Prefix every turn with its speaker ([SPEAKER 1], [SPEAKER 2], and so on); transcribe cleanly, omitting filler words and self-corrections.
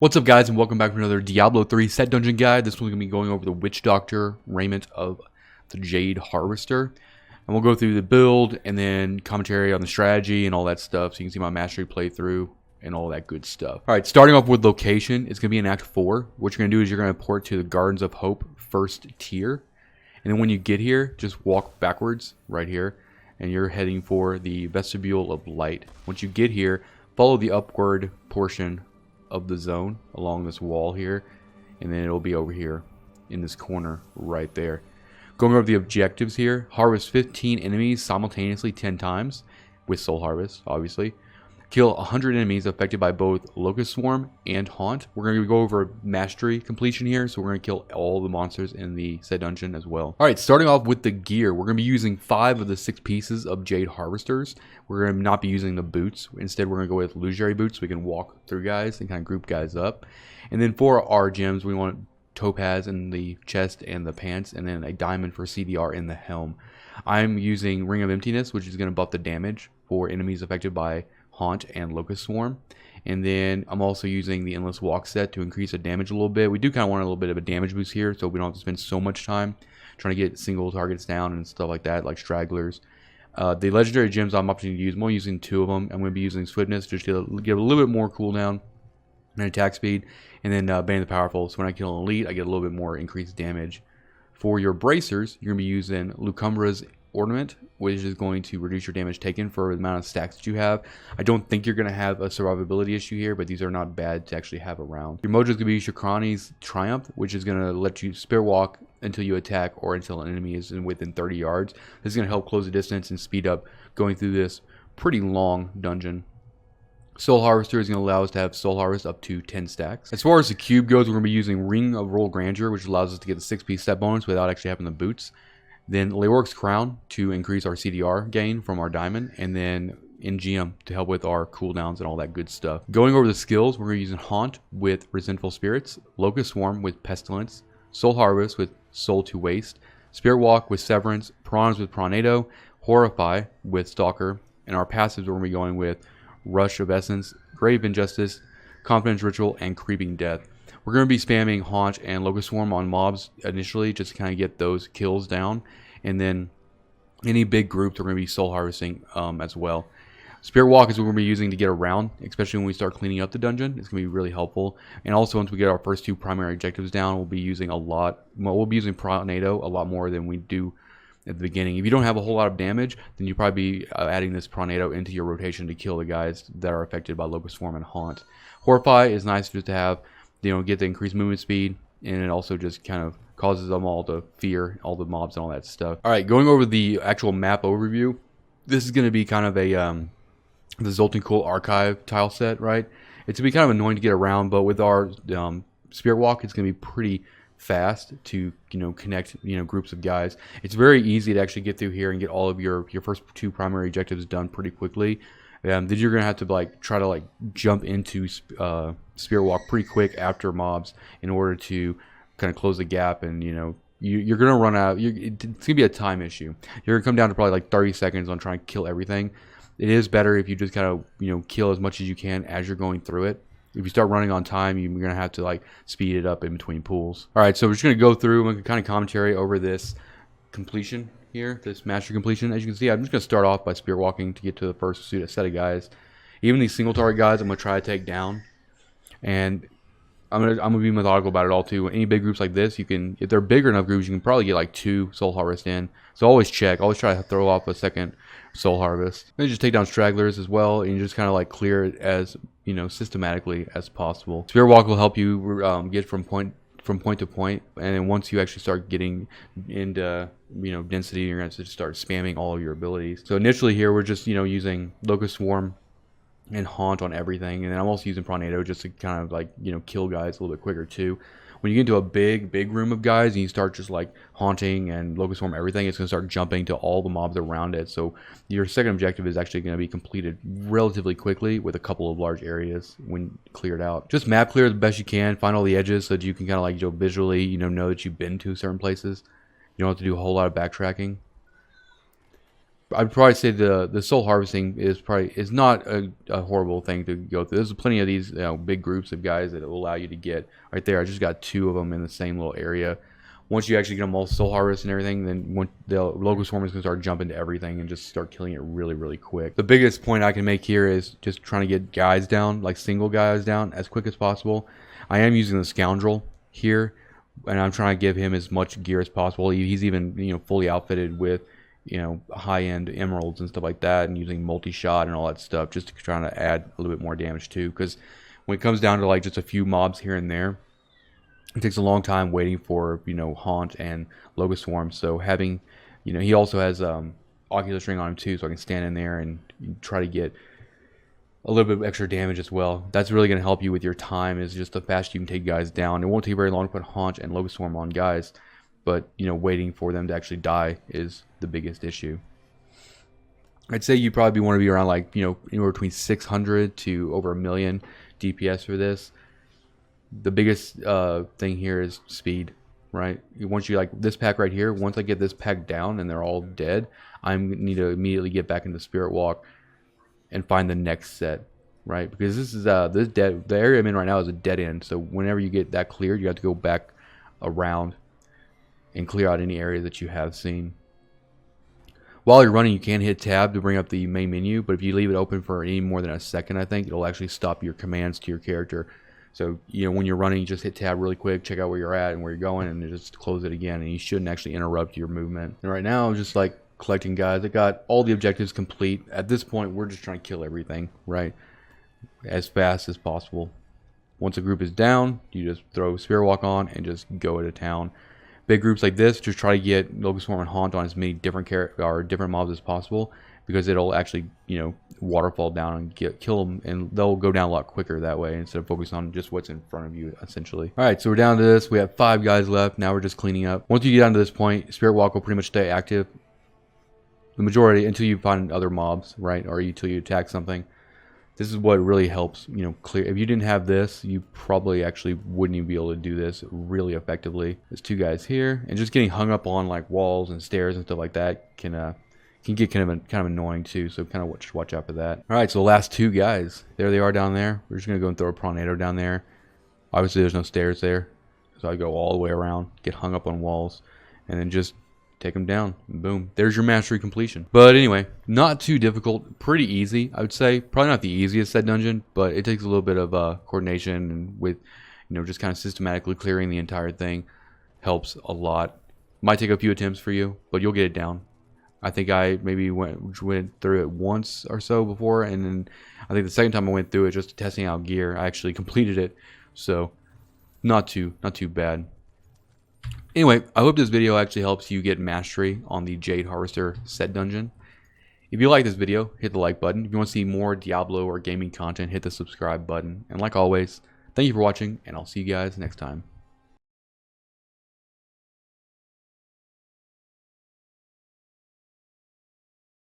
[SPEAKER 1] What's up, guys, and welcome back to another Diablo 3 set dungeon guide. This one's going to be going over the Witch Doctor Raiment of the Jade Harvester. And we'll go through the build and then commentary on the strategy and all that stuff so you can see my mastery playthrough and all that good stuff. Alright, starting off with location, it's going to be in Act 4. What you're going to do is you're going to port to the Gardens of Hope first tier. And then when you get here, just walk backwards right here. And you're heading for the Vestibule of Light. Once you get here, follow the upward portion of the zone along this wall here, and then it'll be over here in this corner right there. Going over the objectives here: harvest 15 enemies simultaneously 10 times with soul harvest, obviously. Kill 100 enemies affected by both Locust Swarm and Haunt. We're going to go over mastery completion here, so we're going to kill all the monsters in the said dungeon as well. Alright, starting off with the gear, we're going to be using 5 of the 6 pieces of Jade Harvesters. We're going to not be using the boots. Instead, we're going to go with illusionary boots so we can walk through guys and kind of group guys up. And then for our gems, we want topaz in the chest and the pants, and then a diamond for CDR in the helm. I'm using Ring of Emptiness, which is going to buff the damage for enemies affected by Haunt and Locust Swarm. And then I'm also using the Endless Walk set to increase the damage a little bit. We do kind of want a little bit of a damage boost here, so we don't have to spend so much time trying to get single targets down and stuff like that, like stragglers. The legendary gems I'm opting to use, I'm only using 2 of them. I'm going to be using Swiftness just to get a little bit more cooldown and attack speed, and then Bane the Powerful. So when I kill an elite, I get a little bit more increased damage. For your bracers, you're going to be using Lucumbra's Ornament, which is going to reduce your damage taken for the amount of stacks that you have. I don't think you're going to have a survivability issue here, but these are not bad to actually have around. Your mojo is going to be Shakrani's Triumph, which is going to let you spirit walk until you attack or until an enemy is within 30 yards. This is going to help close the distance and speed up going through this pretty long dungeon. Soul Harvester is going to allow us to have Soul Harvest up to 10 stacks. As far as the cube goes, we're going to be using Ring of Royal Grandeur, which allows us to get the 6-piece set bonus without actually having the boots. Then Leoric's Crown to increase our CDR gain from our diamond, and then NGM to help with our cooldowns and all that good stuff. Going over the skills, we're going to be using Haunt with Resentful Spirits, Locust Swarm with Pestilence, Soul Harvest with Soul to Waste, Spirit Walk with Severance, Piranhas with Piranado, Horrify with Stalker, and our passives we're going to be going with Rush of Essence, Grave Injustice, Confidence Ritual, and Creeping Death. We're going to be spamming Haunt and Locust Swarm on mobs initially just to kind of get those kills down. And then any big groups we're going to be soul harvesting as well. Spirit Walk is what we're going to be using to get around, especially when we start cleaning up the dungeon. It's going to be really helpful. And also once we get our first 2 primary objectives down, we'll be using we'll be using Piranado a lot more than we do at the beginning. If you don't have a whole lot of damage, then you probably be adding this Piranado into your rotation to kill the guys that are affected by Locust Swarm and Haunt. Horrify is nice just to have, get the increased movement speed, and it also just kind of causes them all to fear all the mobs and all that stuff. Alright, going over the actual map overview, this is going to be kind of a the Zoltan Cool Archive tile set, right? It's going to be kind of annoying to get around, but with our Spirit Walk, it's going to be pretty fast to connect groups of guys. It's very easy to actually get through here and get all of your first 2 primary objectives done pretty quickly. Then you're gonna have to try to jump into Spirit Walk pretty quick after mobs in order to kind of close the gap, and you're gonna run out. It's gonna be a time issue. You're gonna come down to probably 30 seconds on trying to kill everything. It is better if you just kind of kill as much as you can as you're going through it. If you start running on time, you're gonna have to speed it up in between pools. All right, so we're just gonna go through and kind of commentary over this completion here, this mastery completion. As you can see, I'm just going to start off by spirit walking to get to the first set of guys. Even these single target guys, I'm going to try to take down, and I'm gonna be methodical about it all too. Any big groups like this, you can, if they're bigger enough groups, you can probably get 2 soul harvest in. So always check, always try to throw off a second soul harvest. Then just take down stragglers as well, and you just kind of clear it as systematically as possible. Spirit walk will help you get from point to point, and then once you actually start getting into density, you're going to start spamming all of your abilities. So initially here we're just using Locust Swarm and Haunt on everything, and then I'm also using Piranado just to kind of kill guys a little bit quicker too. When you get into a big room of guys and you start just haunting and Locust Swarm everything, it's going to start jumping to all the mobs around it. So your second objective is actually going to be completed relatively quickly with a couple of large areas when cleared out. Just map clear the best you can, find all the edges so that you can kind of visually know that you've been to certain places. You don't have to do a whole lot of backtracking. I'd probably say the soul harvesting is not a horrible thing to go through. There's plenty of these big groups of guys that will allow you to get right there. I just got 2 of them in the same little area. Once you actually get them all soul harvest and everything, then the local swarmers can start jumping to everything and just start killing it really, really quick. The biggest point I can make here is just trying to get guys down, like single guys down, as quick as possible. I am using the scoundrel here, and I'm trying to give him as much gear as possible. He's even fully outfitted with high-end emeralds and stuff like that, and using multi-shot and all that stuff, just to try to add a little bit more damage too. Because when it comes down to like just a few mobs here and there, it takes a long time waiting for Haunt and Locust Swarm. So having he also has Oculus Ring on him too, so I can stand in there and try to get a little bit of extra damage as well. That's really going to help you with your time, is just the faster you can take guys down. It won't take very long to put Haunt and Locust Swarm on guys, but waiting for them to actually die is the biggest issue. I'd say you probably want to be around like anywhere between 600 to over 1,000,000 DPS for this. The biggest thing here is speed, right? Once you like this pack right here, once I get this pack down and they're all dead, I need to immediately get back into Spirit Walk and find the next set, right? Because this is the area I'm in right now is a dead end. So whenever you get that cleared, you have to go back around and clear out any area that you have seen. While you're running, you can hit tab to bring up the main menu, but if you leave it open for any more than a second, I think it'll actually stop your commands to your character. So when you're running, you just hit tab really quick, check out where you're at and where you're going, and just close it again, and you shouldn't actually interrupt your movement. And right now I'm just like collecting guys. I got all the objectives complete. At this point, we're just trying to kill everything, right, as fast as possible. Once a group is down, you just throw Spirit Walk on and just go to town. Big groups like this, just try to get Locust Swarm and Haunt on as many different mobs as possible, because it'll actually waterfall down and kill them, and they'll go down a lot quicker that way instead of focusing on just what's in front of you essentially. All right, so we're down to this. We have 5 guys left. Now we're just cleaning up. Once you get down to this point, Spirit Walk will pretty much stay active the majority until you find other mobs, right, or until you attack something. This is what really helps, clear. If you didn't have this, you probably actually wouldn't even be able to do this really effectively. There's 2 guys here, and just getting hung up on like walls and stairs and stuff like that can get kind of annoying too. So kind of just watch out for that. All right, so the last 2 guys, there they are down there. We're just gonna go and throw a tornado down there. Obviously, there's no stairs there, so I go all the way around, get hung up on walls, and then just take them down. Boom. There's your mastery completion. But anyway, not too difficult. Pretty easy, I would say. Probably not the easiest set dungeon, but it takes a little bit of coordination, and with just kind of systematically clearing the entire thing helps a lot. Might take a few attempts for you, but you'll get it down. I think I maybe went through it once or so before, and then I think the second time I went through it just testing out gear, I actually completed it. So not too bad. Anyway, I hope this video actually helps you get mastery on the Jade Harvester set dungeon. If you like this video, hit the like button. If you want to see more Diablo or gaming content, hit the subscribe button. And like always, thank you for watching, and I'll see you guys next time.